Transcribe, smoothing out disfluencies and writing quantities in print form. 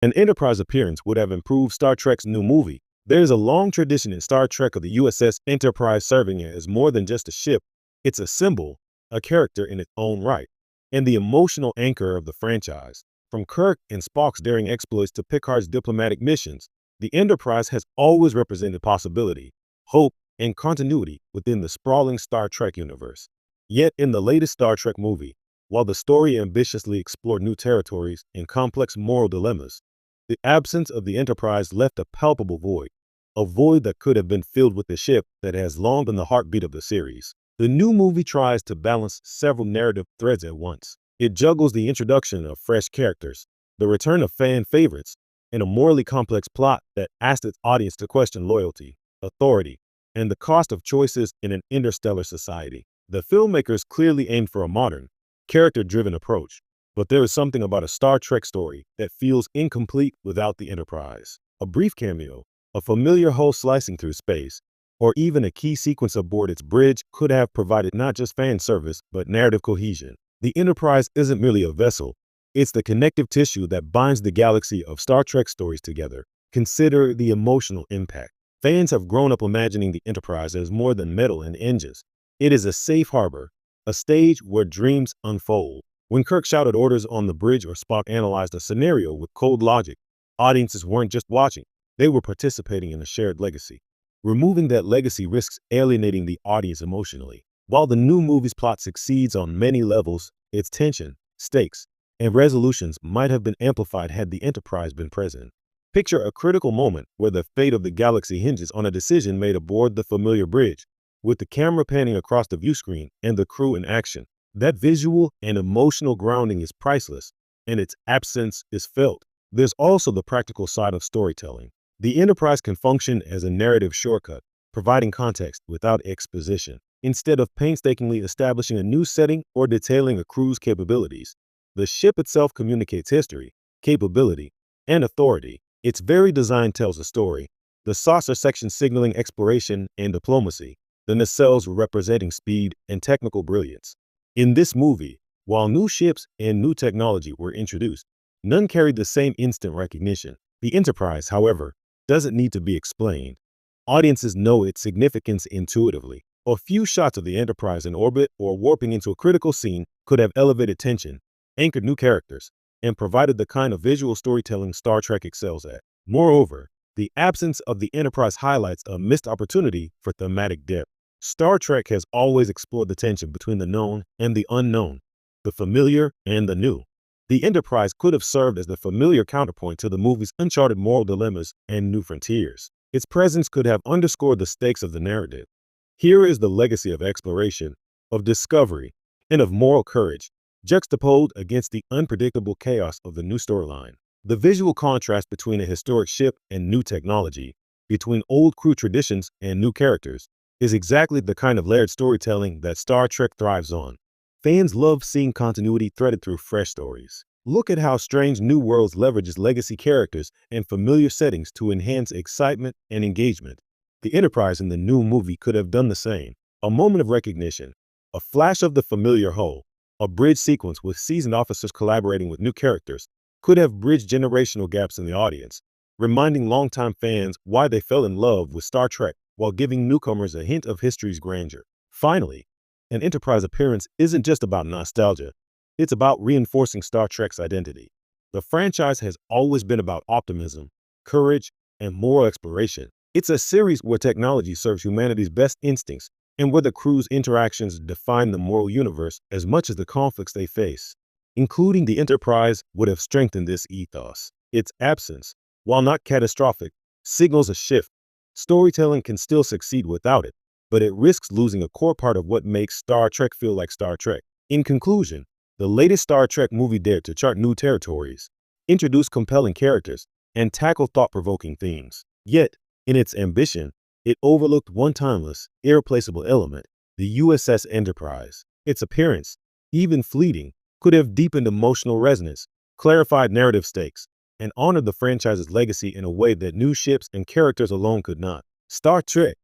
An Enterprise appearance would have improved Star Trek's new movie. There is a long tradition in Star Trek of the USS Enterprise serving as more than just a ship. It's a symbol, a character in its own right, and the emotional anchor of the franchise. From Kirk and Spock's daring exploits to Picard's diplomatic missions, the Enterprise has always represented possibility, hope, and continuity within the sprawling Star Trek universe. Yet in the latest Star Trek movie, while the story ambitiously explored new territories and complex moral dilemmas, the absence of the Enterprise left a palpable void, a void that could have been filled with the ship that has long been the heartbeat of the series. The new movie tries to balance several narrative threads at once. It juggles the introduction of fresh characters, the return of fan favorites, and a morally complex plot that asks its audience to question loyalty, authority, and the cost of choices in an interstellar society. The filmmakers clearly aimed for a modern, character-driven approach, but there is something about a Star Trek story that feels incomplete without the Enterprise. A brief cameo, a familiar hull slicing through space, or even a key sequence aboard its bridge could have provided not just fan service, but narrative cohesion. The Enterprise isn't merely a vessel, it's the connective tissue that binds the galaxy of Star Trek stories together. Consider the emotional impact. Fans have grown up imagining the Enterprise as more than metal and engines. It is a safe harbor, a stage where dreams unfold. When Kirk shouted orders on the bridge or Spock analyzed a scenario with cold logic, audiences weren't just watching, they were participating in a shared legacy. Removing that legacy risks alienating the audience emotionally. While the new movie's plot succeeds on many levels, its tension, stakes, and resolutions might have been amplified had the Enterprise been present. Picture a critical moment where the fate of the galaxy hinges on a decision made aboard the familiar bridge, with the camera panning across the viewscreen and the crew in action. That visual and emotional grounding is priceless, and its absence is felt. There's also the practical side of storytelling. The Enterprise can function as a narrative shortcut, providing context without exposition. Instead of painstakingly establishing a new setting or detailing a crew's capabilities, the ship itself communicates history, capability, and authority. Its very design tells a story, the saucer section signaling exploration and diplomacy, the nacelles representing speed and technical brilliance. In this movie, while new ships and new technology were introduced, none carried the same instant recognition. The Enterprise, however, doesn't need to be explained. Audiences know its significance intuitively. A few shots of the Enterprise in orbit or warping into a critical scene could have elevated tension, anchored new characters, and provided the kind of visual storytelling Star Trek excels at. Moreover, the absence of the Enterprise highlights a missed opportunity for thematic depth. Star Trek has always explored the tension between the known and the unknown, the familiar and the new. The Enterprise could have served as the familiar counterpoint to the movie's uncharted moral dilemmas and new frontiers. Its presence could have underscored the stakes of the narrative. Here is the legacy of exploration, of discovery, and of moral courage, juxtaposed against the unpredictable chaos of the new storyline. The visual contrast between a historic ship and new technology, between old crew traditions and new characters, is exactly the kind of layered storytelling that Star Trek thrives on. Fans love seeing continuity threaded through fresh stories. Look at how Strange New Worlds leverages legacy characters and familiar settings to enhance excitement and engagement. The Enterprise in the new movie could have done the same. A moment of recognition, a flash of the familiar hull, a bridge sequence with seasoned officers collaborating with new characters could have bridged generational gaps in the audience, reminding longtime fans why they fell in love with Star Trek while giving newcomers a hint of history's grandeur. Finally, an Enterprise appearance isn't just about nostalgia, it's about reinforcing Star Trek's identity. The franchise has always been about optimism, courage, and moral exploration. It's a series where technology serves humanity's best instincts and where the crew's interactions define the moral universe as much as the conflicts they face. Including the Enterprise would have strengthened this ethos. Its absence, while not catastrophic, signals a shift. Storytelling can still succeed without it, but it risks losing a core part of what makes Star Trek feel like Star Trek. In conclusion, the latest Star Trek movie dared to chart new territories, introduce compelling characters, and tackle thought-provoking themes. Yet, in its ambition, it overlooked one timeless, irreplaceable element, the USS Enterprise. Its appearance, even fleeting, could have deepened emotional resonance, clarified narrative stakes, and honored the franchise's legacy in a way that new ships and characters alone could not. Star Trek,